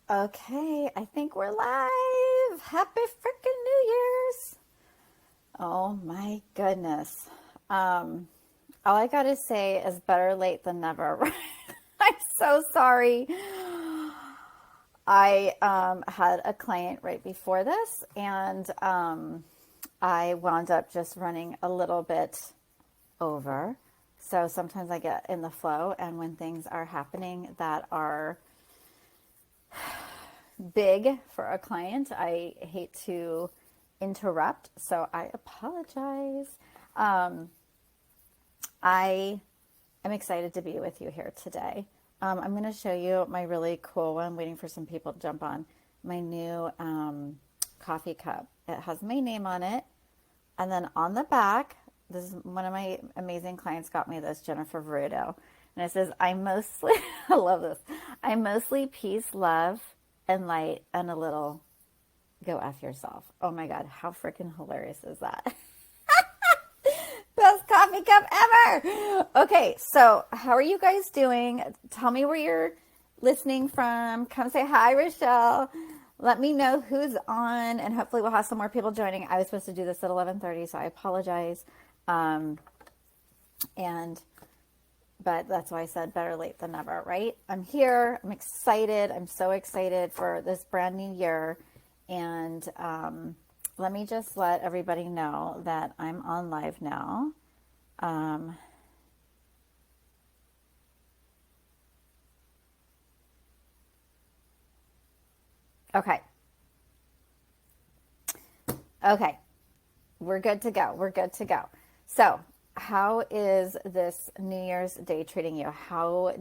Okay, I think we're live. Happy freaking New Year's. Oh my goodness. Um, all I gotta say is better late than never. I'm so sorry. I had a client right before this, and I wound up just running a little bit over. So sometimes I get in the flow, and when things are happening that are big for a client, I hate to interrupt, so I apologize. Um, I am excited to be with you here today. I'm going to show you my really cool one, waiting for some people to jump on, my new coffee cup. It has my name on it, and then on the back, this is one of my amazing clients got me this, Jennifer Verudo. And it says, I mostly, I love this, I mostly peace, love, and light, and a little go F yourself. Oh my God, how freaking hilarious is that? Best coffee cup ever. Okay, so how are you guys doing? Tell me where you're listening from. Come say hi, Rochelle. Let me know who's on, and hopefully we'll have some more people joining. I was supposed to do this at 11:30, so I apologize. Um, and but that's why I said better late than never, right? I'm here. I'm excited. I'm so excited for this brand new year. And let me just let everybody know that I'm on live now. Okay. Okay. We're good to go. We're good to go. So, how is this New Year's Day treating you? How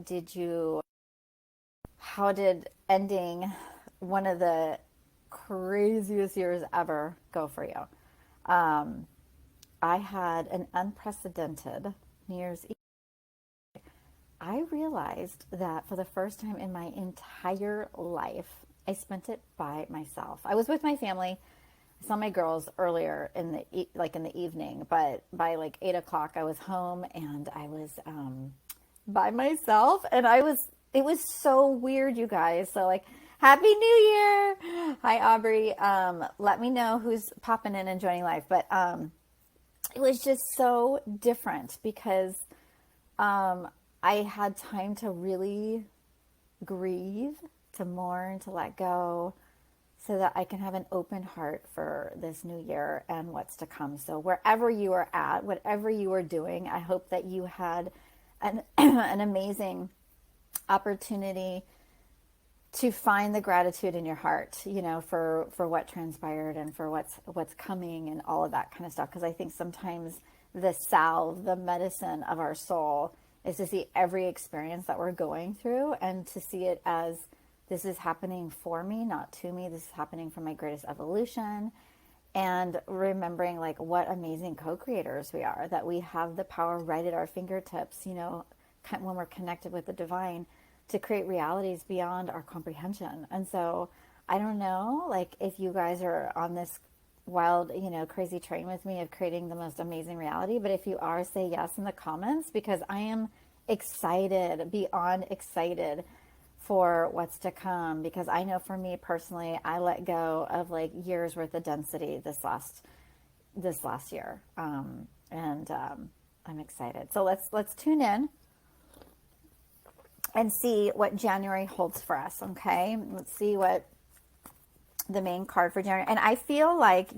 did ending one of the craziest years ever go for you? Um, I had an unprecedented New Year's Eve. I realized that for the first time in my entire life, I spent it by myself. I was with my family. I saw my girls earlier in the evening, but by like 8 o'clock, I was home and I was by myself, and it was so weird, you guys. So like, Happy New Year! Hi, Aubrey. Let me know who's popping in and joining live, but it was just so different because I had time to really grieve, to mourn, to let go, so that I can have an open heart for this new year and what's to come. So wherever you are at, whatever you are doing, I hope that you had an, an amazing opportunity to find the gratitude in your heart, for what transpired and for what's coming and all of that kind of stuff. Because I think sometimes the salve, the medicine of our soul, is to see every experience that we're going through and to see it as, this is happening for me, not to me. This is happening for my greatest evolution. And remembering like what amazing co-creators we are, that we have the power right at our fingertips, when we're connected with the divine, to create realities beyond our comprehension. And so I don't know, like, if you guys are on this wild, crazy train with me of creating the most amazing reality, but if you are, say yes in the comments, because I am excited, beyond excited for what's to come. Because I know for me personally, I let go of like years worth of density this last year. I'm excited. So let's tune in and see what January holds for us. Okay. Let's see what the main card for January. And I feel like,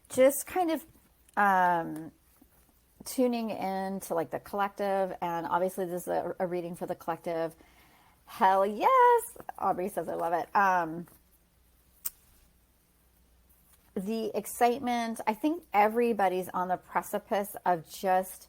just kind of, tuning in to like the collective. And obviously this is a reading for the collective. Hell yes. Aubrey says, I love it. The excitement, I think everybody's on the precipice of just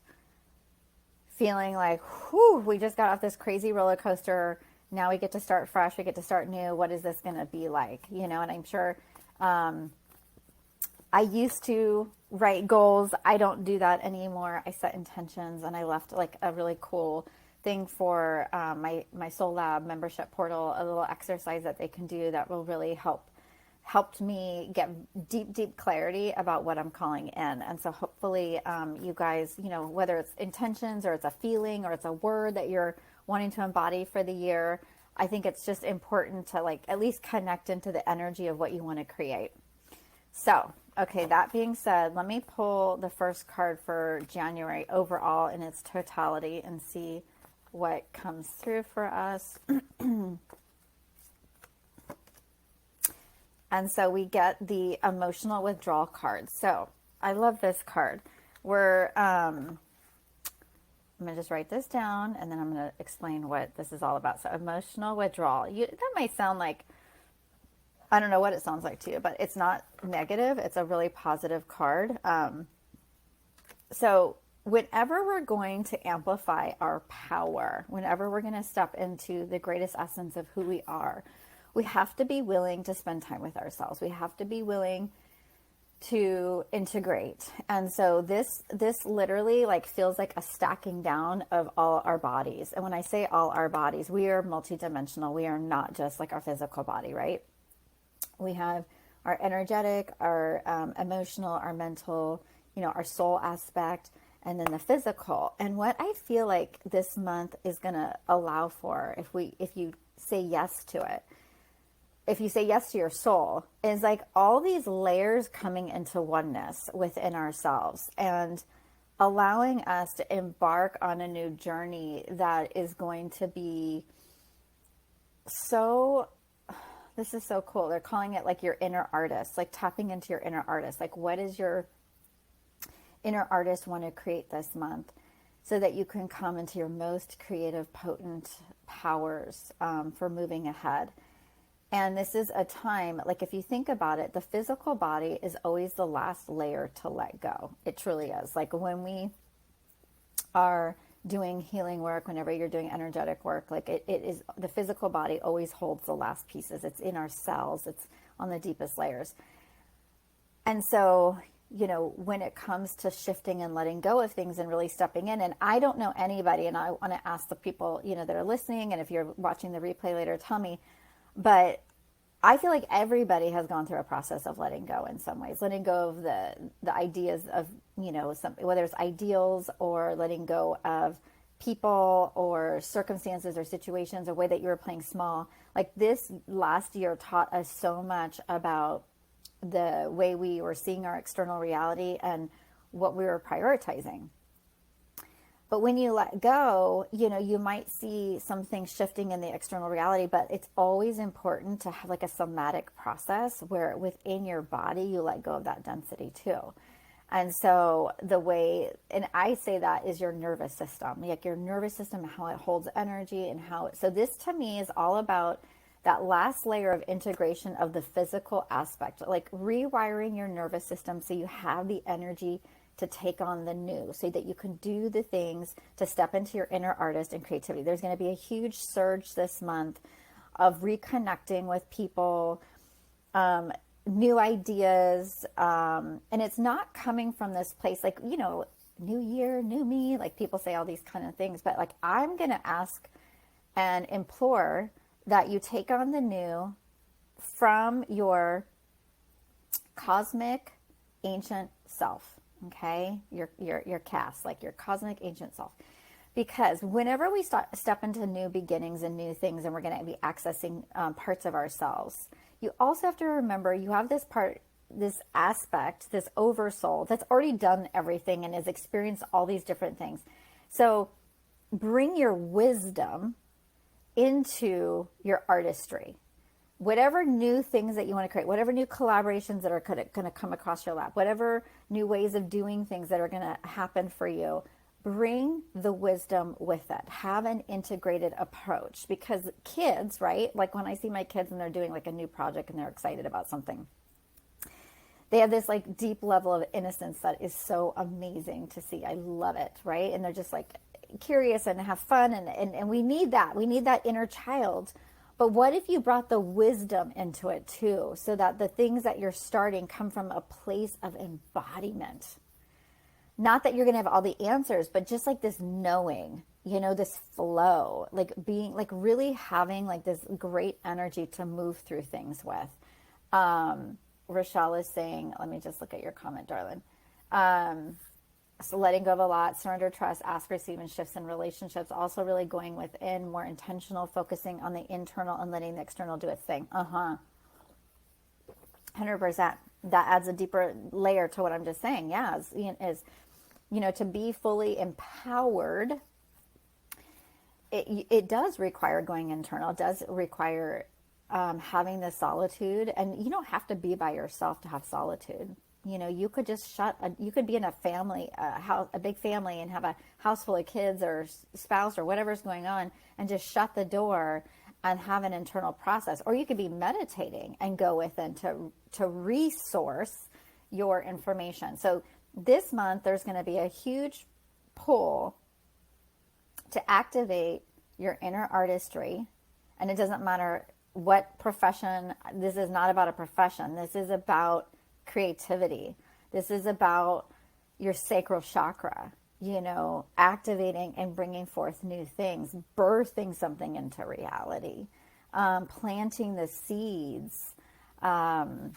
feeling like, whew, we just got off this crazy roller coaster. Now we get to start fresh. We get to start new. What is this going to be like? And I'm sure I used to write goals. I don't do that anymore. I set intentions, and I left like a really cool thing for my Soul Lab membership portal, a little exercise that they can do that will really helped me get deep clarity about what I'm calling in. And so hopefully you guys, whether it's intentions or it's a feeling or it's a word that you're wanting to embody for the year, I think it's just important to like at least connect into the energy of what you want to create. So, okay, that being said, let me pull the first card for January overall in its totality and see what comes through for us. And so we get the emotional withdrawal card. So I love this card. I'm going to just write this down and then I'm going to explain what this is all about. So emotional withdrawal. That might sound like, I don't know what it sounds like to you, but it's not negative. It's a really positive card. So whenever we're going to amplify our power, whenever we're going to step into the greatest essence of who we are, we have to be willing to spend time with ourselves. We have to be willing to integrate. And so this literally like feels like a stacking down of all our bodies. And when I say all our bodies, we are multidimensional. We are not just like our physical body, right? We have our energetic, our emotional, our mental, our soul aspect, and then the physical. And what I feel like this month is going to allow for, if you say yes to it, if you say yes to your soul, is like all these layers coming into oneness within ourselves and allowing us to embark on a new journey that is going to be so, this is so cool. They're calling it like your inner artist, like tapping into your inner artist. Like what does your inner artist want to create this month so that you can come into your most creative, potent powers for moving ahead. And this is a time, like if you think about it, the physical body is always the last layer to let go. It truly is. Like when we are doing healing work, whenever you're doing energetic work, like it is, the physical body always holds the last pieces. It's in our cells. It's on the deepest layers. And so, when it comes to shifting and letting go of things and really stepping in, and I don't know anybody, and I want to ask the people, that are listening, and if you're watching the replay later, tell me, but I feel like everybody has gone through a process of letting go in some ways, letting go of the ideas of, whether it's ideals or letting go of people or circumstances or situations or way that you were playing small. Like this last year taught us so much about the way we were seeing our external reality and what we were prioritizing. But when you let go, you might see some things shifting in the external reality, but it's always important to have like a somatic process where within your body, you let go of that density too. And so and I say that is your nervous system, like your nervous system, how it holds energy and so this to me is all about that last layer of integration of the physical aspect, like rewiring your nervous system so you have the energy to take on the new, so that you can do the things to step into your inner artist and creativity. There's going to be a huge surge this month of reconnecting with people, new ideas, and it's not coming from this place like, new year, new me, like people say all these kind of things, but like I'm going to ask and implore that you take on the new from your cosmic ancient self. Okay, your cast, like your cosmic ancient self, because whenever we step into new beginnings and new things, and we're going to be accessing parts of ourselves, you also have to remember you have this part, this aspect, this oversoul that's already done everything and has experienced all these different things. So bring your wisdom into your artistry. Whatever new things that you want to create, whatever new collaborations that are going to come across your lap, whatever new ways of doing things that are going to happen for you, bring the wisdom with it. Have an integrated approach, because kids, right? Like when I see my kids and they're doing like a new project and they're excited about something, they have this like deep level of innocence that is so amazing to see. I love it, right? And they're just like curious and have fun. And we need that. We need that inner child. But what if you brought the wisdom into it too, so that the things that you're starting come from a place of embodiment? Not that you're going to have all the answers, but just like this knowing, this flow, like being like really having like this great energy to move through things with. Rochelle is saying, let me just look at your comment, darling. So letting go of a lot, surrender, trust, ask, receive, and shifts in relationships. Also really going within, more intentional, focusing on the internal and letting the external do its thing. 100%. That adds a deeper layer to what I'm just saying. Yeah, to be fully empowered, it does require going internal. It does require having the solitude, and you don't have to be by yourself to have solitude. You could just you could be in a family, a big family, and have a house full of kids or spouse or whatever's going on, and just shut the door and have an internal process. Or you could be meditating and go within to resource your information. So this month, there's going to be a huge pull to activate your inner artistry. And it doesn't matter what profession. This is not about a profession. This is about creativity. This is about your sacral chakra, activating and bringing forth new things, birthing something into reality, planting the seeds. And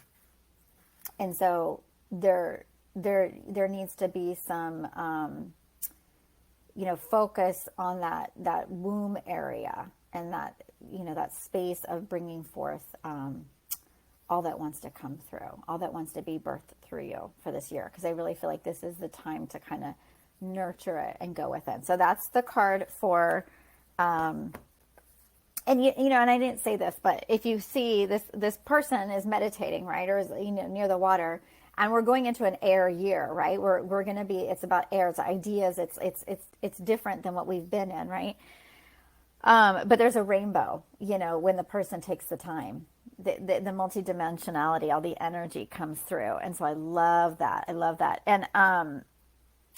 so there needs to be some, focus on that womb area, and that space of bringing forth all that wants to come through, all that wants to be birthed through you for this year. Because I really feel like this is the time to kind of nurture it and go with it. So that's the card for, and and I didn't say this, but if you see this person is meditating, right, or is near the water, and we're going into an air year, right? We're going to be. It's about air, it's ideas. It's different than what we've been in, right? But there's a rainbow, when the person takes the time. The multidimensionality, all the energy comes through. And so I love that. And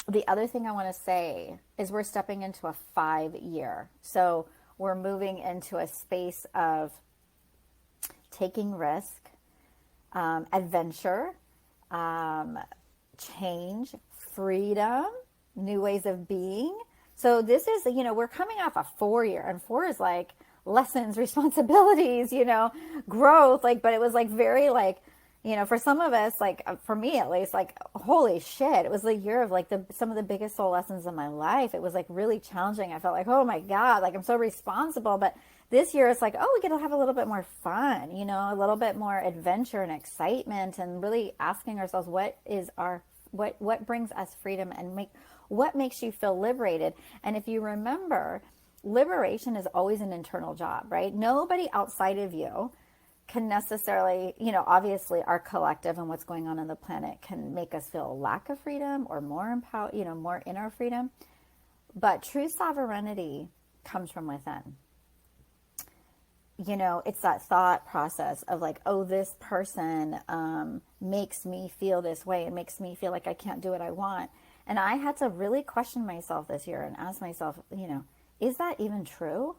the other thing I want to say is we're stepping into a 5-year. So we're moving into a space of taking risk, adventure, change, freedom, new ways of being. So this is, we're coming off a 4-year, and 4 is like lessons, responsibilities, growth, but it was very for some of us, for me at least, holy shit, it was the year of some of the biggest soul lessons of my life. It was really challenging. I felt oh my God, I'm so responsible. But this year it's oh, we get to have a little bit more fun, a little bit more adventure and excitement, and really asking ourselves, what brings us freedom, and what makes you feel liberated. And if you remember, liberation is always an internal job, right? Nobody outside of you can necessarily, obviously our collective and what's going on the planet can make us feel a lack of freedom or more empowered, more inner freedom. But true sovereignty comes from within. It's that thought process of oh, this person makes me feel this way. It makes me feel like I can't do what I want. And I had to really question myself this year and ask myself, is that even true?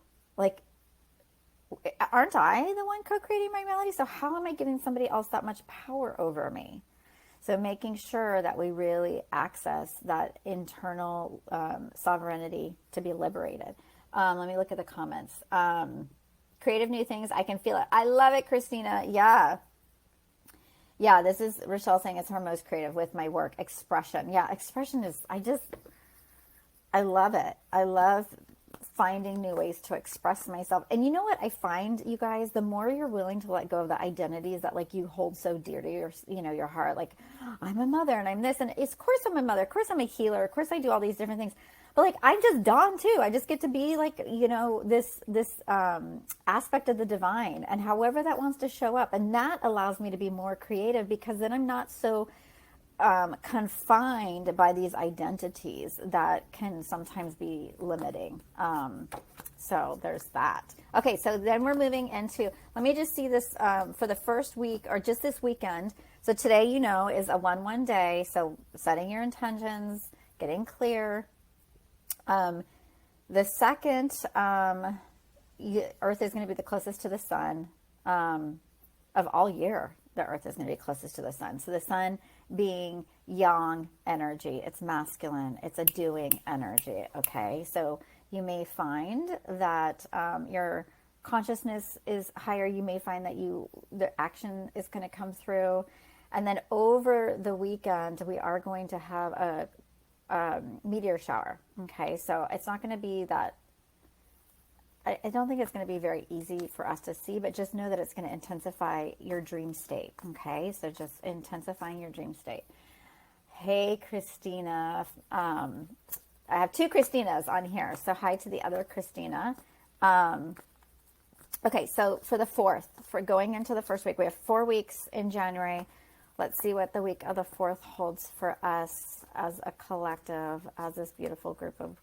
Aren't I the one co-creating my reality? So how am I giving somebody else that much power over me? So making sure that we really access that internal sovereignty to be liberated. Let me look at the comments. Creative new things. I can feel it. I love it, Christina. Yeah. Yeah, this is Rochelle saying it's her most creative with my work. Expression. Yeah, expression is, I love it. I love finding new ways to express myself. And you know what I find, you guys, the more you're willing to let go of the identities that you hold so dear to your, your heart, I'm a mother and I'm this, and of course I'm a mother, of course I'm a healer, of course I do all these different things. But I'm just Dawn too. I just get to be this aspect of the divine, and however that wants to show up. And that allows me to be more creative, because then I'm not so confined by these identities that can sometimes be limiting. So there's that. Okay, so then we're moving into, let me just see this for the first week, or just this weekend. So today, is a 1-1 day. So setting your intentions, getting clear. The second, Earth is going to be the closest to the sun of all year. The Earth is going to be closest to the sun. So the sun being yang energy, it's masculine, it's a doing energy. Okay, so you may find that your consciousness is higher. You may find that the action is going to come through. And then over the weekend, we are going to have meteor shower. Okay, so it's not going to be that. I don't think it's going to be very easy for us to see, but just know that it's going to intensify your dream state. Okay, so just intensifying your dream state. Hey, Christina. I have two Christinas on here, so hi to the other Christina. Okay, so for the 4th, for going into the first week, we have 4 weeks in January. Let's see what the week of the 4th holds for us as a collective, as this beautiful group of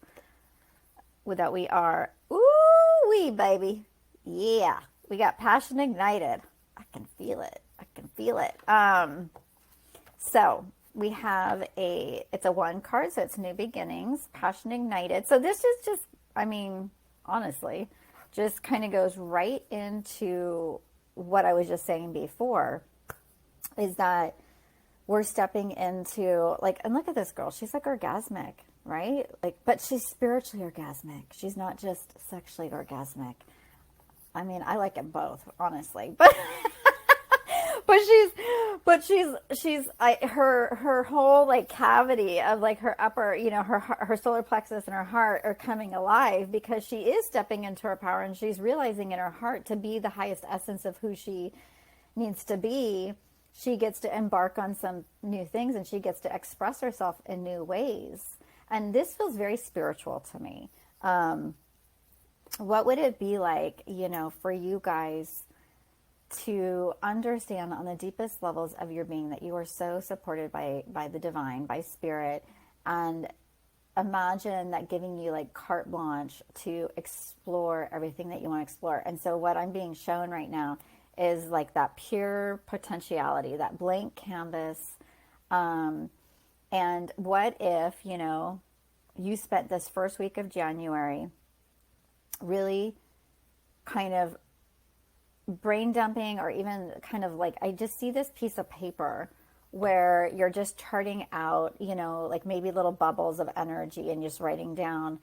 that we are. Ooh, wee, baby. Yeah, we got passion ignited. I can feel it. I can feel it. So we have it's a 1 card, so it's new beginnings, passion ignited. So this is just, I mean, honestly, just kind of goes right into what I was just saying before, is that we're stepping into, like, and look at this girl. She's like orgasmic, right? Like, but she's spiritually orgasmic. She's not just sexually orgasmic. I mean, I like it both, honestly. But her whole like cavity of like her upper, her solar plexus and her heart are coming alive because she is stepping into her power, and she's realizing in her heart to be the highest essence of who she needs to be. She gets to embark on some new things, and she gets to express herself in new ways. And this feels very spiritual to me. What would it be like, for you guys to understand on the deepest levels of your being that you are so supported by the divine, by spirit, and imagine that giving you like carte blanche to explore everything that you want to explore. And so what I'm being shown right now is like that pure potentiality, that blank canvas. And what if, you spent this first week of January really kind of brain dumping, or even kind of like, I just see this piece of paper where you're just charting out, like maybe little bubbles of energy, and just writing down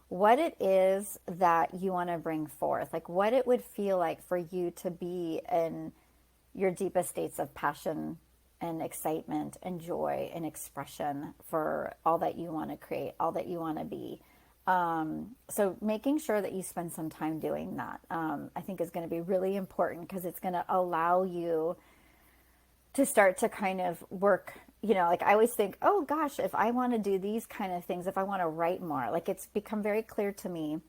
what it is that you want to bring forth, like what it would feel like for you to be in your deepest states of passion and excitement and joy and expression for all that you want to create, all that you want to be. So making sure that you spend some time doing that, I think is going to be really important, because it's going to allow you to start to kind of work, like I always think, oh gosh, if I want to do these kind of things, if I want to write more, like it's become very clear to me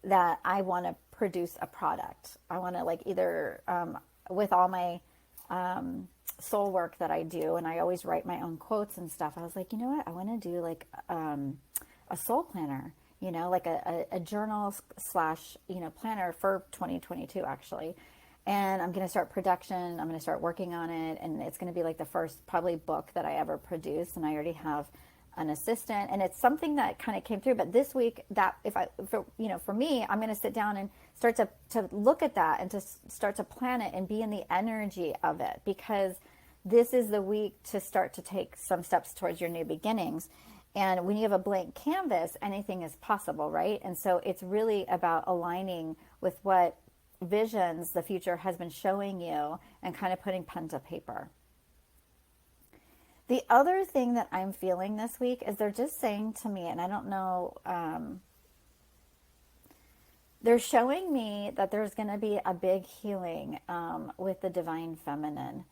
that I want to produce a product. I want to like either, with all my, soul work that I do, and I always write my own quotes and stuff. I was like, you know what? I want to do like, a soul planner, like a journal / planner for 2022 actually. And I'm going to start production. I'm going to start working on it. And it's going to be like the first probably book that I ever produce. And I already have an assistant, and it's something that kind of came through. But this week, that for me, I'm going to sit down and start to look at that, and to start to plan it and be in the energy of it, because this is the week to start to take some steps towards your new beginnings. And when you have a blank canvas, anything is possible, right? And so it's really about aligning with what visions the future has been showing you, and kind of putting pen to paper. The other thing that I'm feeling this week is they're just saying to me, and I don't know, they're showing me that there's going to be a big healing with the divine feminine.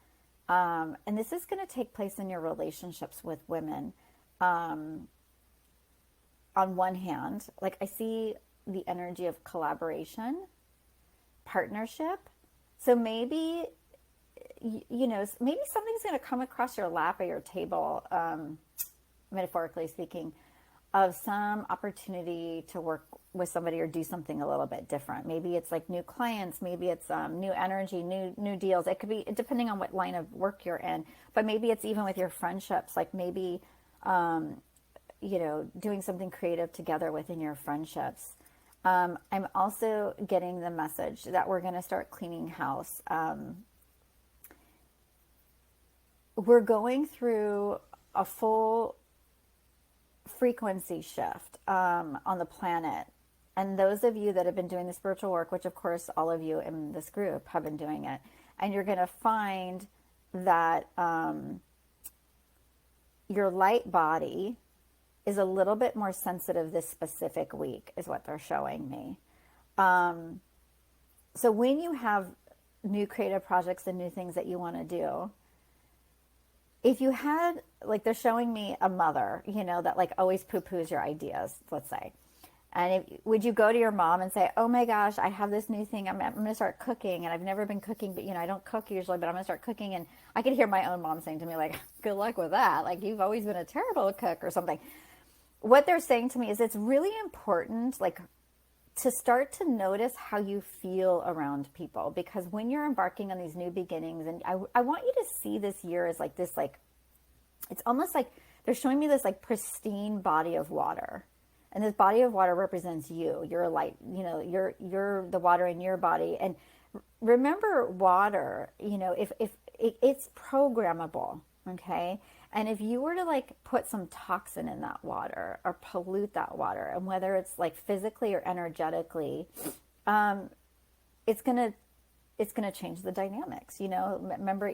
And this is going to take place in your relationships with women. On one hand, like I see the energy of collaboration, partnership. So maybe, maybe something's going to come across your lap or your table, metaphorically speaking, of some opportunity to work with somebody or do something a little bit different. Maybe it's like new clients, maybe it's new energy, new deals. It could be depending on what line of work you're in, but maybe it's even with your friendships, like maybe, doing something creative together within your friendships. I'm also getting the message that we're going to start cleaning house. We're going through a full frequency shift on the planet. And those of you that have been doing the spiritual work, which of course all of you in this group have been doing it, and you're going to find that your light body is a little bit more sensitive this specific week, is what they're showing me. So when you have new creative projects and new things that you want to do, if you had, like, they're showing me a mother, that like always poo-poos your ideas, let's say. And would you go to your mom and say, oh my gosh, I have this new thing. I'm going to start cooking, and I've never been cooking, but I don't cook usually, but I'm going to start cooking. And I could hear my own mom saying to me, like, good luck with that. Like, you've always been a terrible cook or something. What they're saying to me is it's really important, like, to start to notice how you feel around people, because when you're embarking on these new beginnings, and I want you to see this year as like this, like, it's almost like they're showing me this like pristine body of water. And this body of water represents you. You're a light, you're the water in your body. And remember, water, if it's programmable, okay? And if you were to like put some toxin in that water or pollute that water, and whether it's like physically or energetically, it's gonna change the dynamics. Remember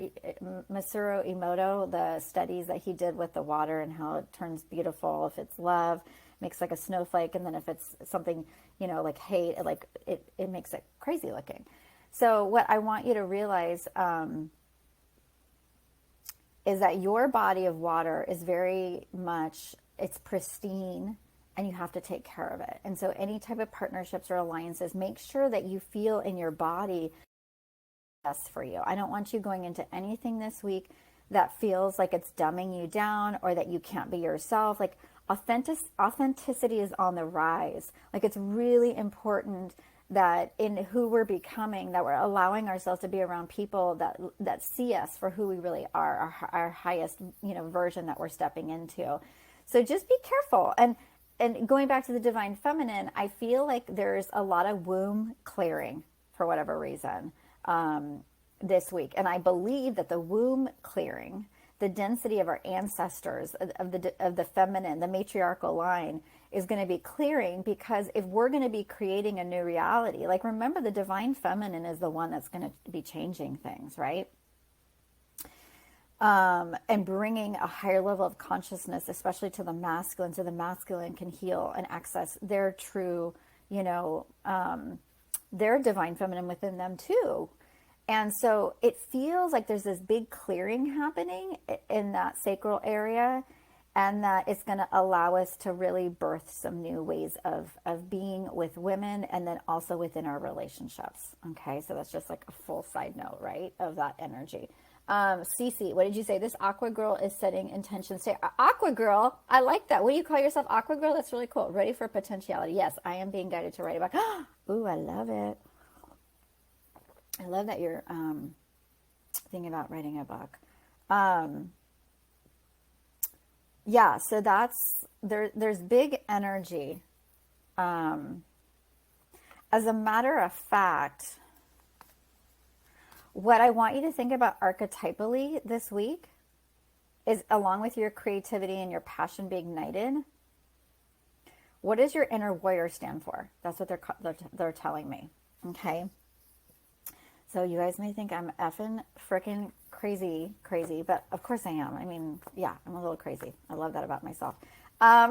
Masaru Emoto, the studies that he did with the water and how it turns beautiful if it's love, makes like a snowflake, and then if it's something, like hate, like it makes it crazy looking. So what I want you to realize is that your body of water is very much, it's pristine, and you have to take care of it. And so any type of partnerships or alliances, make sure that you feel in your body best for you. I don't want you going into anything this week that feels like it's dumbing you down or that you can't be yourself. Like, authenticity is on the rise. Like, it's really important that in who we're becoming, that we're allowing ourselves to be around people that see us for who we really are, our highest, version that we're stepping into. So just be careful. And going back to the divine feminine, I feel like there's a lot of womb clearing for whatever reason this week. And I believe that the womb clearing, the density of our ancestors, of the feminine, the matriarchal line, is going to be clearing, because if we're going to be creating a new reality, like, remember, the divine feminine is the one that's going to be changing things, right? And bringing a higher level of consciousness, especially to the masculine, so the masculine can heal and access their true, their divine feminine within them too. And so it feels like there's this big clearing happening in that sacral area, and that it's going to allow us to really birth some new ways of being with women, and then also within our relationships. Okay, so that's just like a full side note, right, of that energy. Cece, what did you say? This Aqua Girl is setting intentions. Say, Aqua Girl, I like that. What do you call yourself? Aqua Girl? That's really cool. Ready for potentiality. Yes, I am being guided to write a book. Ooh, I love it. I love that you're thinking about writing a book. Yeah, so that's, there's big energy. As a matter of fact, what I want you to think about archetypally this week is, along with your creativity and your passion being ignited, what does your inner warrior stand for? That's what they're telling me. Okay. So you guys may think I'm effing freaking crazy, but of course I am. I mean, yeah, I'm a little crazy. I love that about myself. I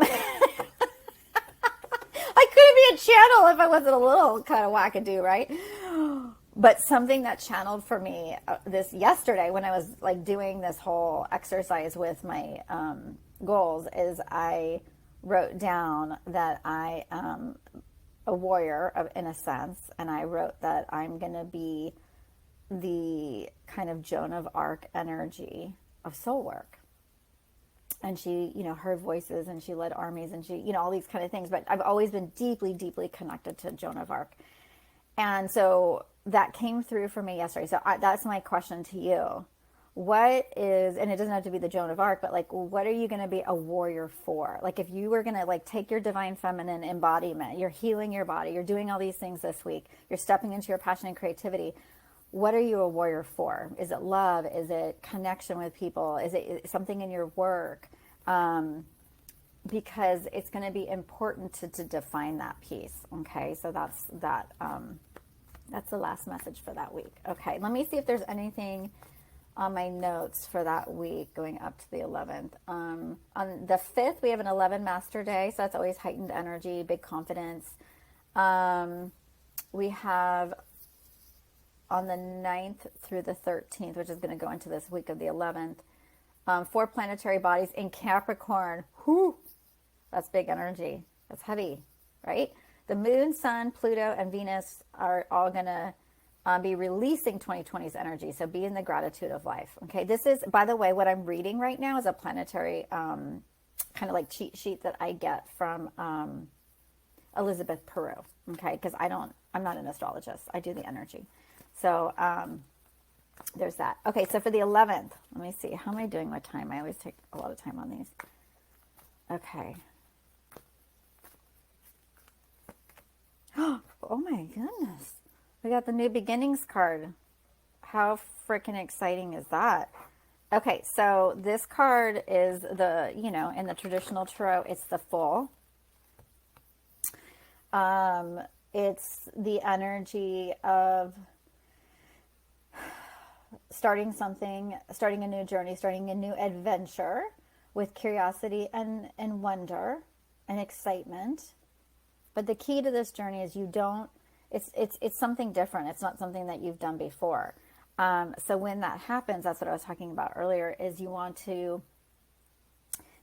couldn't be a channel if I wasn't a little kind of wackadoo, right? But something that channeled for me this yesterday when I was like doing this whole exercise with my goals is I wrote down that I am a warrior in a sense, and I wrote that I'm going to be the kind of Joan of Arc energy of soul work. And she, heard voices, and she led armies, and she, all these kind of things. But I've always been deeply, deeply connected to Joan of Arc. And so that came through for me yesterday. So that's my question to you. What is, and it doesn't have to be the Joan of Arc, but like, what are you going to be a warrior for? Like, if you were going to like take your divine feminine embodiment, you're healing your body, you're doing all these things this week, you're stepping into your passion and creativity. What are you a warrior for? Is it love? Is it connection with people? Is it something in your work? Because it's going to be important to define that piece. Okay, so that's that. That's the last message for that week. Okay, let me see if there's anything on my notes for that week going up to the 11th. On the 5th, we have an 11 master day. So that's always heightened energy, big confidence. We have on the 9th through the 13th, which is going to go into this week of the 11th, 4 planetary bodies in Capricorn. Whew, that's big energy. That's heavy, right? The moon, sun, Pluto, and Venus are all going to be releasing 2020's energy. So be in the gratitude of life. Okay. This is, by the way, what I'm reading right now is a planetary kind of like cheat sheet that I get from Elizabeth Peru. Okay. Because I'm not an astrologist. I do the energy. So there's that. Okay. So for the 11th, let me see. How am I doing with time? I always take a lot of time on these. Okay. Oh my goodness. We got the new beginnings card. How freaking exciting is that? Okay, so this card is the, in the traditional tarot, it's the Fool. It's the energy of starting something, starting a new journey, starting a new adventure with curiosity and wonder and excitement. But the key to this journey is it's something different. It's not something that you've done before. So when that happens, that's what I was talking about earlier, is you want to,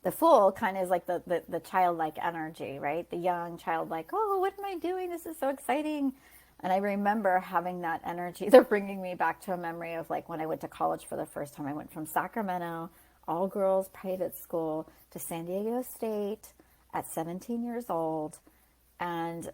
the Fool kind of is like the childlike energy, right? The young childlike, oh, what am I doing? This is so exciting. And I remember having that energy. They're bringing me back to a memory of like when I went to college for the first time. I went from Sacramento, all girls private school, to San Diego State at 17 years old, and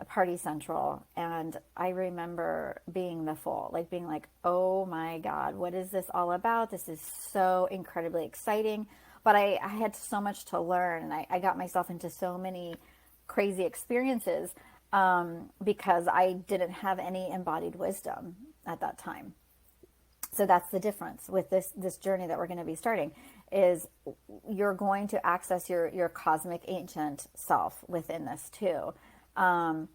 a Party Central. And I remember being the Fool, like being like, oh my God, what is this all about? This is so incredibly exciting. But I had so much to learn, and I got myself into so many crazy experiences because I didn't have any embodied wisdom at that time. So that's the difference with this journey that we're going to be starting, is you're going to access your cosmic ancient self within this too. And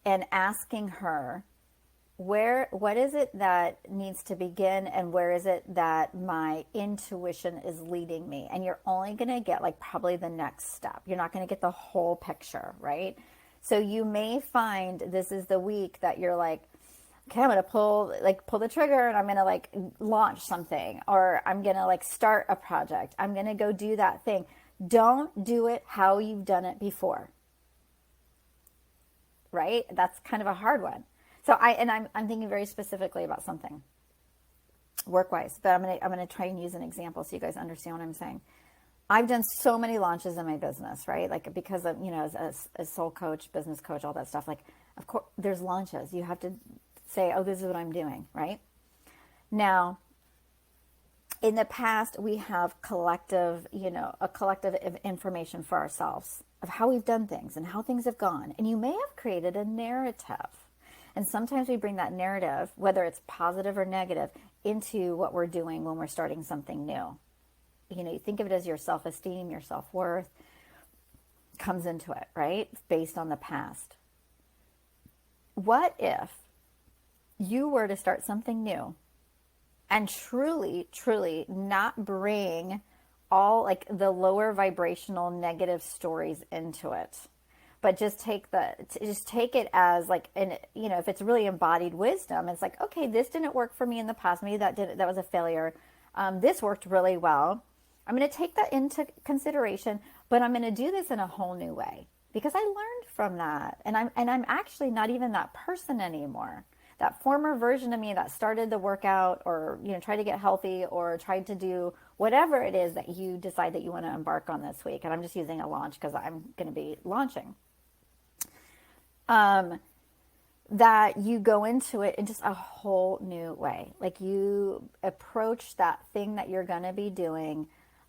asking her, what is it that needs to begin, and where is it that my intuition is leading me? And you're only going to get like probably the next step. You're not going to get the whole picture, right? So you may find this is the week that you're like, okay, I'm going to pull the trigger, and I'm going to like launch something, or I'm going to like start a project. I'm going to go do that thing. Don't do it how you've done it before. Right? That's kind of a hard one. So I'm thinking very specifically about something work-wise, but I'm going to try and use an example so you guys understand what I'm saying. I've done so many launches in my business, right? Like because of, as soul coach, business coach, all that stuff, like of course there's launches. You have to say, oh, this is what I'm doing, right? Now, in the past, we have a collective of information for ourselves of how we've done things and how things have gone. And you may have created a narrative. And sometimes we bring that narrative, whether it's positive or negative, into what we're doing when we're starting something new. You think of it as your self-esteem, your self-worth comes into it, right? Based on the past. What if you were to start something new and truly, truly not bring all like the lower vibrational negative stories into it, but just take it as like, and if it's really embodied wisdom, it's like, okay, this didn't work for me in the past. Maybe that was a failure. This worked really well. I'm going to take that into consideration, but I'm going to do this in a whole new way because I learned from that. And I'm actually not even that person anymore. That former version of me that started the workout or, tried to get healthy or tried to do whatever it is that you decide that you want to embark on this week. And I'm just using a launch because I'm going to be launching. That you go into it in just a whole new way. Like you approach that thing that you're going to be doing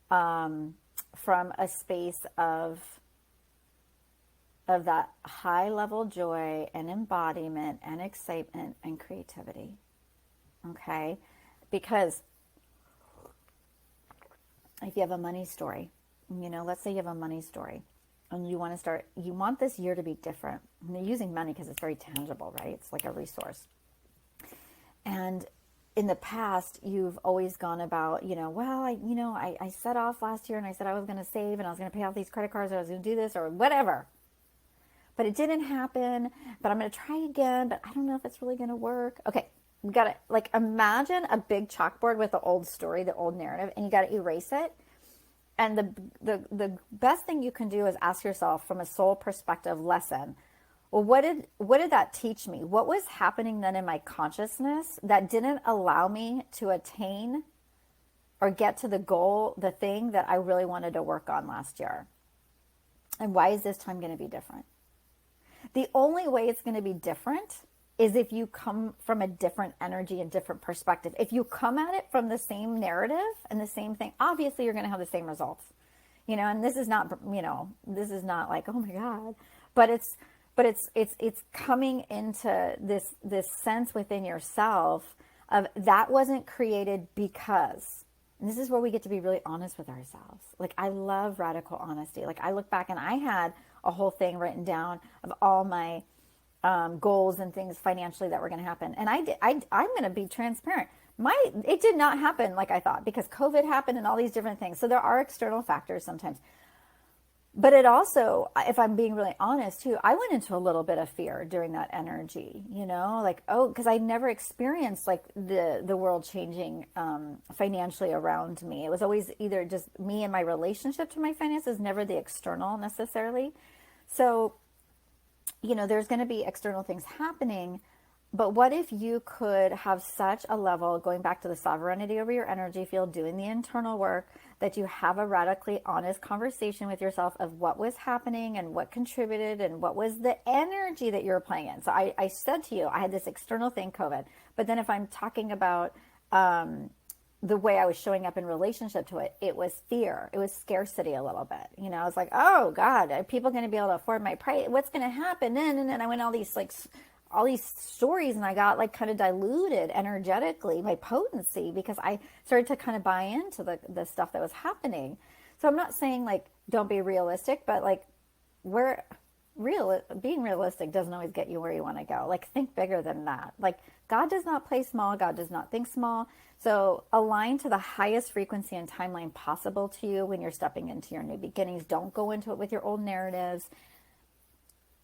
from a space of that high level joy and embodiment and excitement and creativity. Okay? Because if you have a money story, let's say you have a money story and you want this year to be different. And they're using money because it's very tangible, right? It's like a resource. And in the past, you've always gone about, well, I set off last year and I said I was going to save and I was going to pay off these credit cards or I was going to do this or whatever. But it didn't happen, but I'm going to try again, but I don't know if it's really going to work. Okay, we got to like imagine a big chalkboard with the old story, the old narrative, and you got to erase it. And the best thing you can do is ask yourself from a soul perspective lesson, well, what did that teach me? What was happening then in my consciousness that didn't allow me to attain or get to the goal, the thing that I really wanted to work on last year? And why is this time going to be different? The only way it's going to be different is if you come from a different energy and different perspective. If you come at it from the same narrative and the same thing, obviously you're going to have the same results. And this is not, this is not like, oh my God, but it's coming into this sense within yourself of that wasn't created because, and this is where we get to be really honest with ourselves. Like, I love radical honesty. Like, I look back and I had a whole thing written down of all my goals and things financially that were going to happen. And I'm going to be transparent. It did not happen like I thought because COVID happened and all these different things. So there are external factors sometimes. But it also, if I'm being really honest too, I went into a little bit of fear during that energy, because I never experienced like the world changing financially around me. It was always either just me and my relationship to my finances, never the external necessarily. So, there's going to be external things happening, but what if you could have such a level, going back to the sovereignty over your energy field, doing the internal work, that you have a radically honest conversation with yourself of what was happening and what contributed and what was the energy that you were playing in. So I said to you, I had this external thing, COVID, but then if I'm talking about the way I was showing up in relationship to it, it was fear. It was scarcity a little bit. I was like, oh God, are people going to be able to afford my price? What's going to happen? And then I went all these stories and I got like kind of diluted energetically, my potency, because I started to kind of buy into the stuff that was happening. So I'm not saying like, don't be realistic, but like being realistic doesn't always get you where you want to go. Like, think bigger than that. Like, God does not play small. God does not think small. So align to the highest frequency and timeline possible to you when you're stepping into your new beginnings. Don't go into it with your old narratives.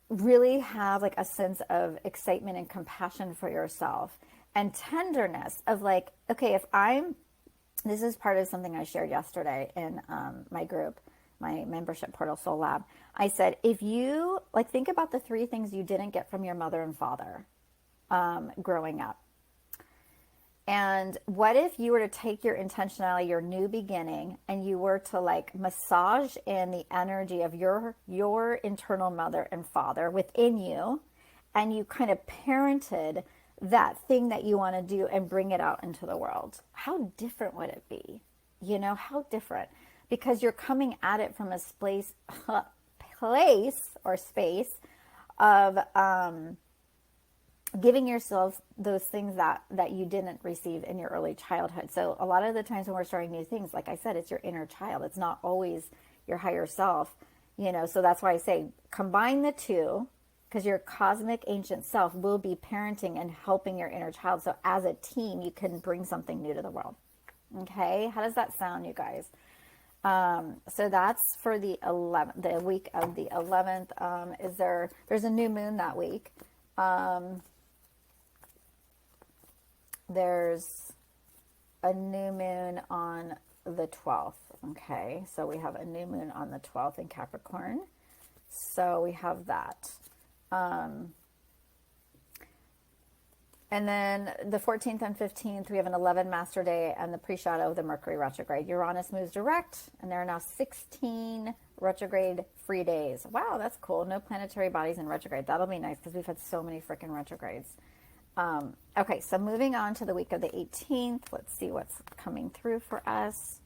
Really have like a sense of excitement and compassion for yourself and tenderness of like, okay, this is part of something I shared yesterday in my group, my membership portal, Soul Lab. I said, if you like, think about the 3 things you didn't get from your mother and father growing up. And what if you were to take your intentionality, your new beginning, and you were to like massage in the energy of your internal mother and father within you, and you kind of parented that thing that you want to do and bring it out into the world? How different would it be? How different? Because you're coming at it from a place or space of giving yourself those things that you didn't receive in your early childhood. So a lot of the times when we're starting new things, like I said, it's your inner child. It's not always your higher self, so that's why I say combine the two, because your cosmic ancient self will be parenting and helping your inner child. So as a team, you can bring something new to the world. Okay. How does that sound, you guys? So that's for the week of the 11th. There's a new moon that week. There's a new moon on the 12th. Okay. So we have a new moon on the 12th in Capricorn. So we have that. And then the 14th and 15th, we have an 11 master day and the pre-shadow of the Mercury retrograde. Uranus moves direct, and there are now 16 retrograde free days. Wow, that's cool. No planetary bodies in retrograde. That'll be nice because we've had so many freaking retrogrades. Okay, so moving on to the week of the 18th. Let's see what's coming through for us.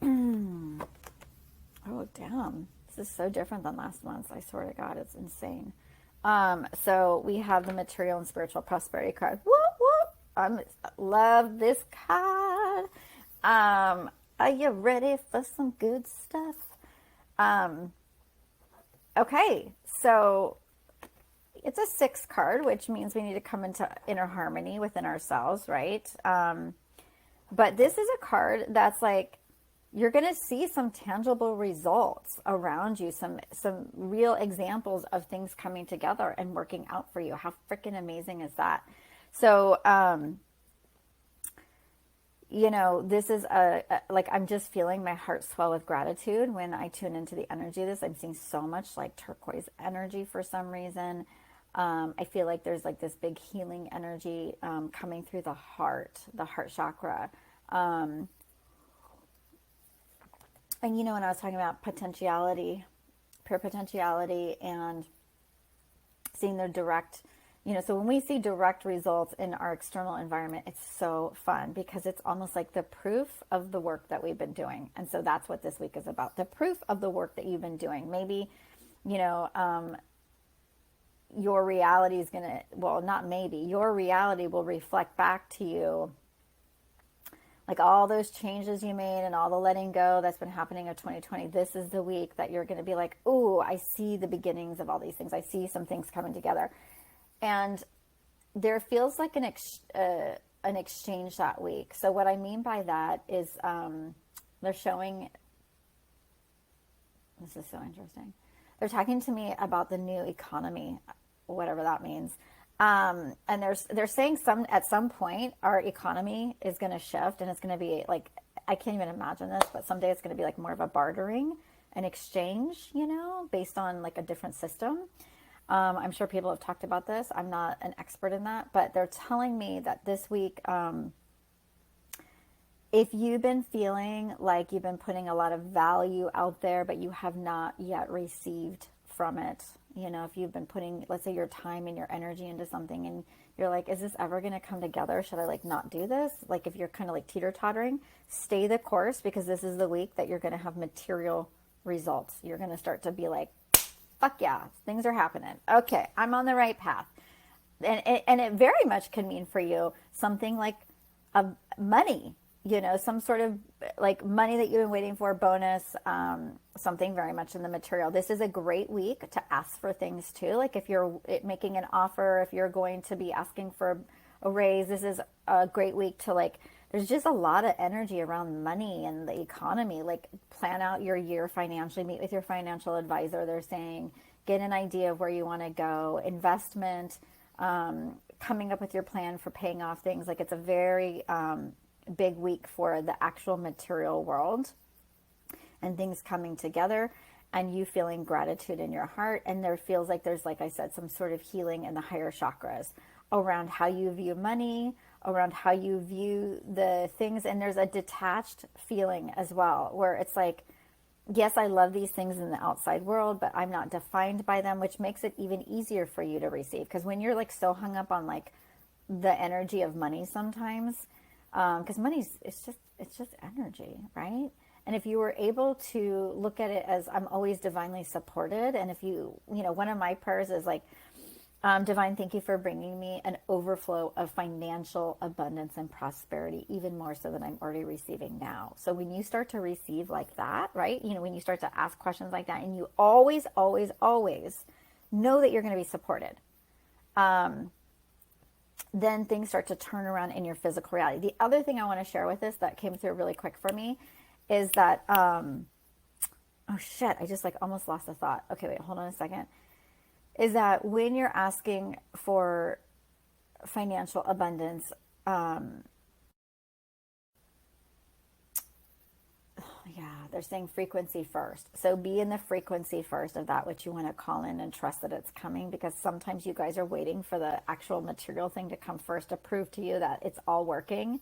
Oh, damn. This is so different than last month's. I swear to God, it's insane. So we have the material and spiritual prosperity card. Whoop, whoop. I love this card. Are you ready for some good stuff? Okay. So It's a 6 card, which means we need to come into inner harmony within ourselves, right? But this is a card that's like, you're going to see some tangible results around you, some real examples of things coming together and working out for you. How freaking amazing is that? So, this is like, I'm just feeling my heart swell with gratitude when I tune into the energy of this. I'm seeing so much like turquoise energy for some reason. I feel like there's like this big healing energy coming through the heart chakra. And when I was talking about potentiality, pure potentiality, and seeing the direct, so when we see direct results in our external environment, it's so fun because it's almost like the proof of the work that we've been doing. And so that's what this week is about, the proof of the work that you've been doing. Maybe, your reality is going to, well, not maybe, your reality will reflect back to you like all those changes you made and all the letting go that's been happening in 2020. This is the week that you're going to be like, oh, I see the beginnings of all these things. I see some things coming together. And there feels like an exchange that week. So what I mean by that is they're showing, this is so interesting. They're talking to me about the new economy, whatever that means. And they're saying at some point our economy is going to shift, and it's going to be like, I can't even imagine this, but someday it's going to be like more of a bartering, an exchange, based on like a different system. I'm sure people have talked about this. I'm not an expert in that, but they're telling me that this week, if you've been feeling like you've been putting a lot of value out there, but you have not yet received from it, if you've been putting, let's say, your time and your energy into something and you're like, is this ever going to come together? Should I like not do this? Like if you're kind of like teeter-tottering, stay the course, because this is the week that you're going to have material results. You're going to start to be like, fuck yeah, things are happening. Okay, I'm on the right path. And it very much can mean for you something like money, some sort of like money that you've been waiting for, bonus, something very much in the material. This is a great week to ask for things too. Like if you're making an offer, if you're going to be asking for a raise, this is a great week to like, there's just a lot of energy around money and the economy. Like plan out your year financially, meet with your financial advisor. They're saying, get an idea of where you want to go, investment, coming up with your plan for paying off things. Like it's a very big week for the actual material world and things coming together and you feeling gratitude in your heart. And there feels like there's, like I said, some sort of healing in the higher chakras around how you view money, around how you view the things. And there's a detached feeling as well, where it's like, yes, I love these things in the outside world, but I'm not defined by them, which makes it even easier for you to receive. Because when you're like so hung up on like the energy of money sometimes, because money's, it's just energy, right? And if you were able to look at it as, I'm always divinely supported. And if one of my prayers is like, divine, thank you for bringing me an overflow of financial abundance and prosperity, even more so than I'm already receiving now. So when you start to receive like that, right? When you start to ask questions like that, and you always, always, always know that you're going to be supported, then things start to turn around in your physical reality. The other thing I want to share with this that came through really quick for me is that, oh shit, I just like almost lost a thought. Okay, wait, hold on a second. Is that when you're asking for financial abundance, they're saying frequency first. So be in the frequency first of that which you want to call in and trust that it's coming, because sometimes you guys are waiting for the actual material thing to come first to prove to you that it's all working.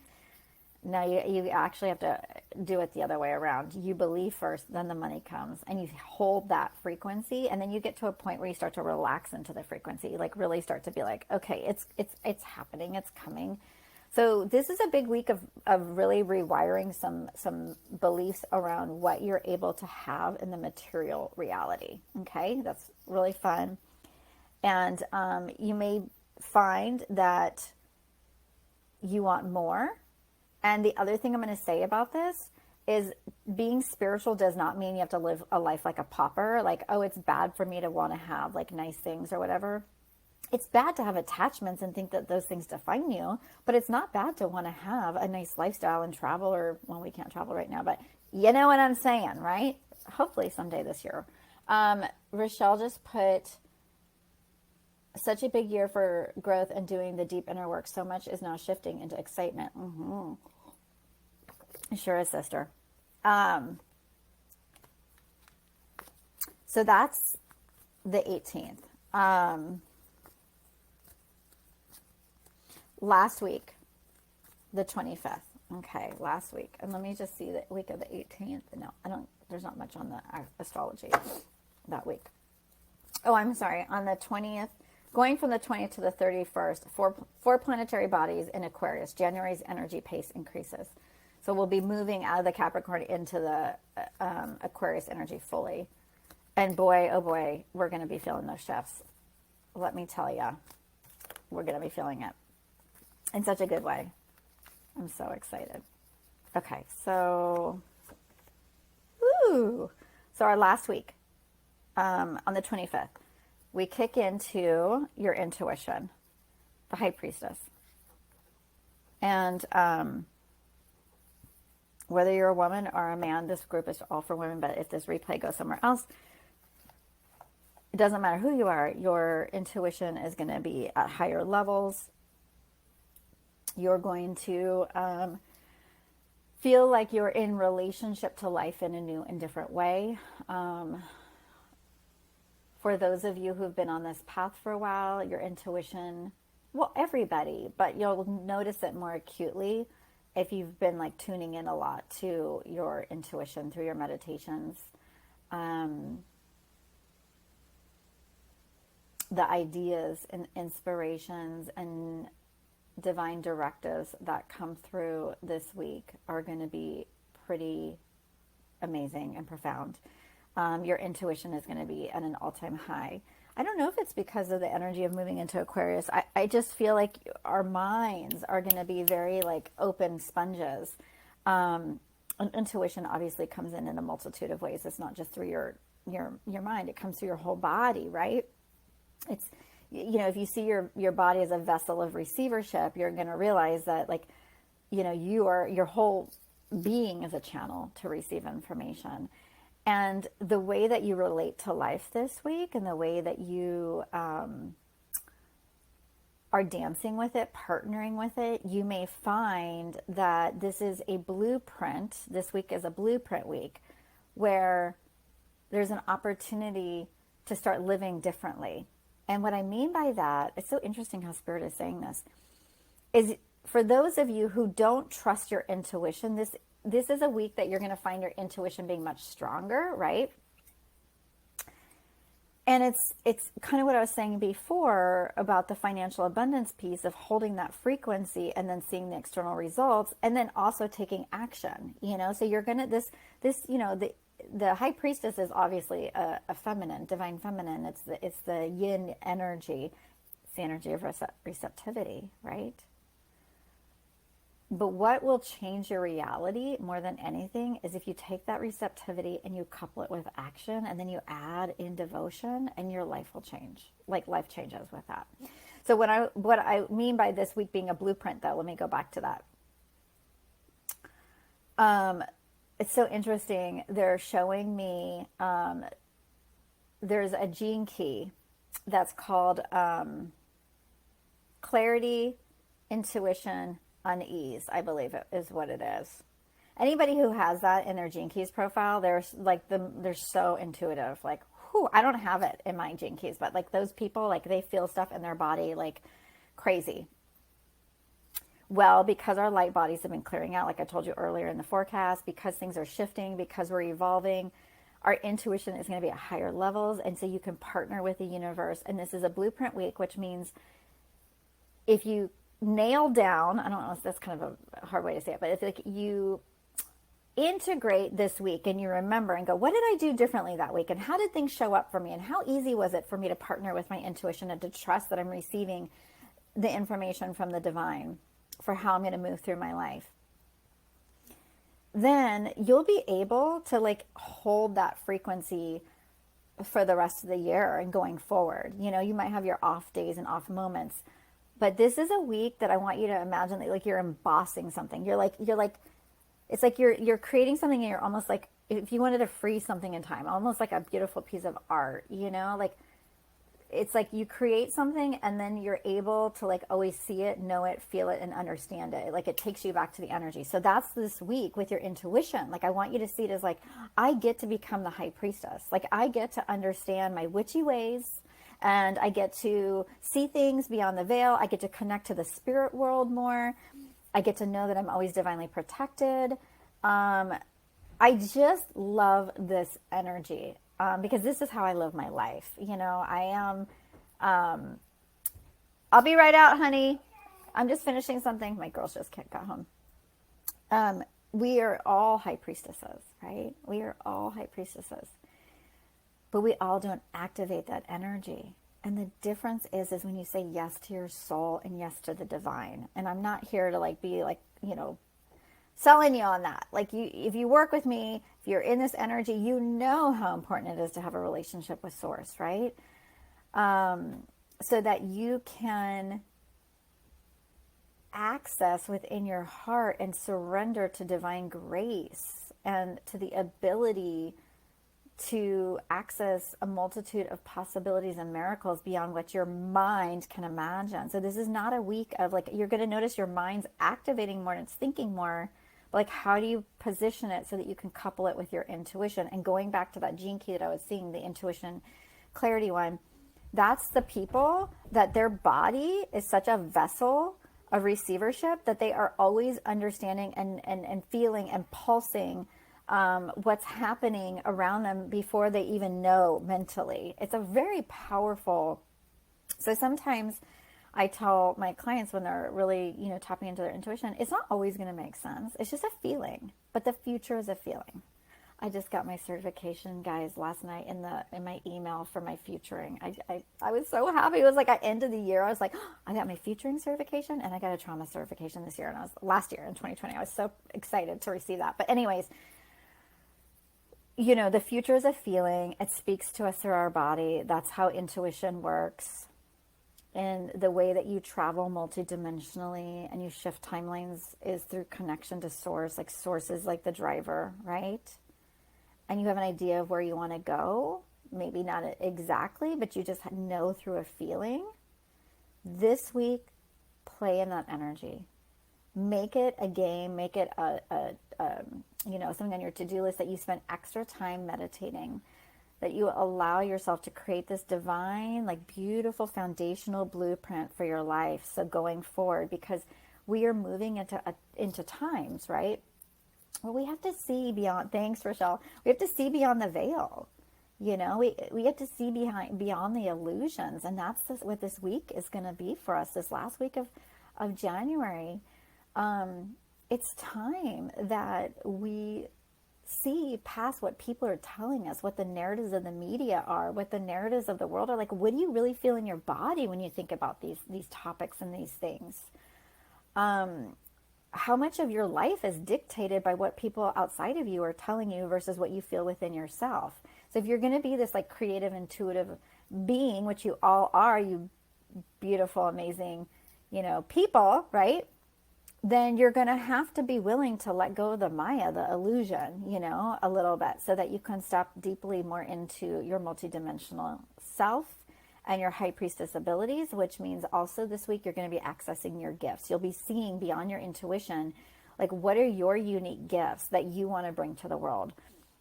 Now you actually have to do it the other way around. You believe first, then the money comes, and you hold that frequency, and then you get to a point where you start to relax into the frequency. You like really start to be like, okay, it's happening, it's coming. So this is a big week of really rewiring some beliefs around what you're able to have in the material reality. Okay, that's really fun. And you may find that you want more. And the other thing I'm going to say about this is being spiritual does not mean you have to live a life like a pauper. Like, oh, it's bad for me to want to have like nice things or whatever. it's bad to have attachments and think that those things define you, but it's not bad to want to have a nice lifestyle and travel, or, well, we can't travel right now, but you know what I'm saying, right? Hopefully someday this year. Rochelle just put, such a big year for growth and doing the deep inner work. So much is now shifting into excitement. Sure is, sister. So that's the 18th. Last week, the 25th. Okay, last week. And let me just see the week of the 18th. No, there's not much on the astrology that week. Oh, I'm sorry. On the 20th, going from the 20th to the 31st, four planetary bodies in Aquarius. January's energy pace increases. So we'll be moving out of the Capricorn into the Aquarius energy fully. And boy, oh boy, we're going to be feeling those shifts. Let me tell you, we're going to be feeling it in such a good way. I'm so excited. Okay, so our last week, on the 25th, we kick into your intuition, the High Priestess. And whether you're a woman or a man, this group is all for women, but if this replay goes somewhere else, it doesn't matter who you are, your intuition is going to be at higher levels. You're going to feel like you're in relationship to life in a new and different way. For those of you who've been on this path for a while, your intuition, well, everybody, but you'll notice it more acutely if you've been like tuning in a lot to your intuition through your meditations. The ideas and inspirations and divine directives that come through this week are going to be pretty amazing and profound. Your intuition is going to be at an all-time high. I don't know if it's because of the energy of moving into Aquarius. I just feel like our minds are going to be very like open sponges. And intuition obviously comes in a multitude of ways. It's not just through your mind. It comes through your whole body, right? It's, you know, if you see your body as a vessel of receivership, you're going to realize that, like, you know, your whole being is a channel to receive information. And the way that you relate to life this week and the way that you are dancing with it, partnering with it, you may find that this is a blueprint. This week is a blueprint week where there's an opportunity to start living differently. And what I mean by that, it's so interesting how Spirit is saying this, is for those of you who don't trust your intuition, this is a week that you're going to find your intuition being much stronger, right? And it's kind of what I was saying before about the financial abundance piece of holding that frequency and then seeing the external results and then also taking action, you know? So you're going to, this, you know, the High Priestess is obviously a feminine, divine feminine. It's the yin energy. It's the energy of receptivity, right? But what will change your reality more than anything is if you take that receptivity and you couple it with action and then you add in devotion, and your life will change. Like, life changes with that. So what I mean by this week being a blueprint, though, let me go back to that. It's so interesting. They're showing me there's a gene key that's called clarity, intuition, unease, I believe it is what it is. Anybody who has that in their gene keys profile, they're so intuitive. Like, whew, I don't have it in my gene keys, but like those people, like they feel stuff in their body like crazy. Well, because our light bodies have been clearing out, like I told you earlier in the forecast, because things are shifting, because we're evolving, our intuition is going to be at higher levels. And so you can partner with the universe. And this is a blueprint week, which means if you nail down, I don't know if that's kind of a hard way to say it, but it's like you integrate this week and you remember and go, what did I do differently that week? And how did things show up for me? And how easy was it for me to partner with my intuition and to trust that I'm receiving the information from the divine for how I'm going to move through my life? Then you'll be able to like hold that frequency for the rest of the year and going forward. You know, you might have your off days and off moments, but this is a week that I want you to imagine that like you're embossing something. You're like it's like you're creating something and you're almost like if you wanted to freeze something in time, almost like a beautiful piece of art, you know? Like it's like you create something and then you're able to like always see it, know it, feel it, and understand it. Like it takes you back to the energy. So that's this week with your intuition. Like I want you to see it as like, I get to become the high priestess. Like I get to understand my witchy ways and I get to see things beyond the veil. I get to connect to the spirit world more. I get to know that I'm always divinely protected. I just love this energy because this is how I live my life. You know, I am, I'll be right out, honey. I'm just finishing something. My girls just got home. We are all high priestesses, right? We are all high priestesses, but we all don't activate that energy. And the difference is when you say yes to your soul and yes to the divine. And I'm not here to like be like, you know, selling you on that. Like you, if you work with me, if you're in this energy, you know how important it is to have a relationship with source, right? So that you can access within your heart and surrender to divine grace and to the ability to access a multitude of possibilities and miracles beyond what your mind can imagine. So this is not a week of like, you're going to notice your mind's activating more and it's thinking more, but like how do you position it so that you can couple it with your intuition? And going back to that gene key that I was seeing, the intuition clarity one, that's the people that their body is such a vessel of receivership that they are always understanding and feeling and pulsing what's happening around them before they even know mentally. It's a very powerful. So sometimes I tell my clients when they're really, you know, tapping into their intuition, it's not always going to make sense. It's just a feeling, but the future is a feeling. I just got my certification, guys, last night in my email for my futuring. I was so happy. It was like at end of the year. I was like, oh, I got my futuring certification and I got a trauma certification this year. And I was last year in 2020. I was so excited to receive that. But anyways, you know, the future is a feeling. It speaks to us through our body. That's how intuition works. And the way that you travel multidimensionally and you shift timelines is through connection to source. Like source is like the driver, right? And you have an idea of where you want to go. Maybe not exactly, but you just know through a feeling. This week, play in that energy. Make it a game. Make it a you know, something on your to-do list that you spend extra time meditating, that you allow yourself to create this divine, like beautiful foundational blueprint for your life. So going forward, because we are moving into times, right? Well, we have to see beyond, thanks, Rochelle. We have to see beyond the veil. You know, we have to see beyond the illusions. And that's what this week is going to be for us, this last week of January. It's time that we see past what people are telling us, what the narratives of the media are, what the narratives of the world are. Like, what do you really feel in your body when you think about these topics and these things? How much of your life is dictated by what people outside of you are telling you versus what you feel within yourself? So if you're going to be this like creative, intuitive being, which you all are, you beautiful, amazing, you know, people, right? Then you're going to have to be willing to let go of the Maya, the illusion, you know, a little bit so that you can step deeply more into your multidimensional self and your high priestess abilities, which means also this week you're going to be accessing your gifts. You'll be seeing beyond your intuition, like what are your unique gifts that you want to bring to the world?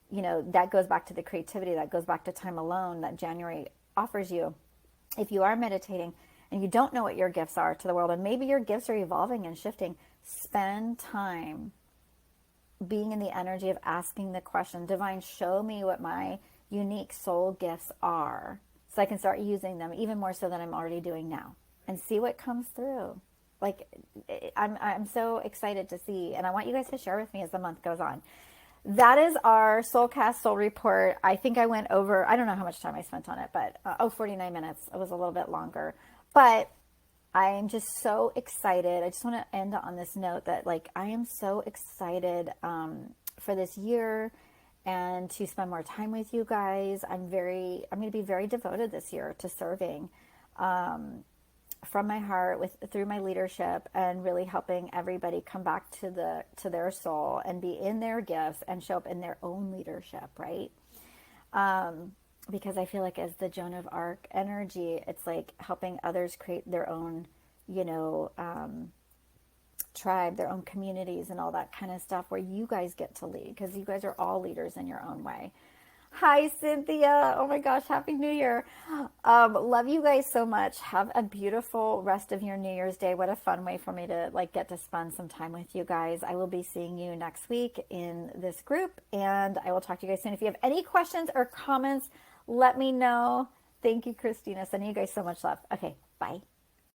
You know, that goes back to the creativity, that goes back to time alone that January offers you. If you are meditating and you don't know what your gifts are to the world, and maybe your gifts are evolving and shifting, spend time being in the energy of asking the question, Divine, show me what my unique soul gifts are so I can start using them even more so than I'm already doing now, and see what comes through. Like, I'm so excited to see, and I want you guys to share with me as the month goes on. That is our Soulcast Soul Report. I think I went over, I don't know how much time I spent on it, but 49 minutes. It was a little bit longer. But I'm just so excited. I just want to end on this note that, like, I am so excited for this year and to spend more time with you guys. I'm going to be very devoted this year to serving from my heart through my leadership, and really helping everybody come back to their soul and be in their gifts and show up in their own leadership, right? Because I feel like as the Joan of Arc energy, it's like helping others create their own, tribe, their own communities and all that kind of stuff, where you guys get to lead, because you guys are all leaders in your own way. Hi, Cynthia. Oh my gosh, Happy New Year. Love you guys so much. Have a beautiful rest of your New Year's Day. What a fun way for me to get to spend some time with you guys. I will be seeing you next week in this group, and I will talk to you guys soon. If you have any questions or comments, let me know. Thank you, Christina. Sending you guys so much love. Okay, bye.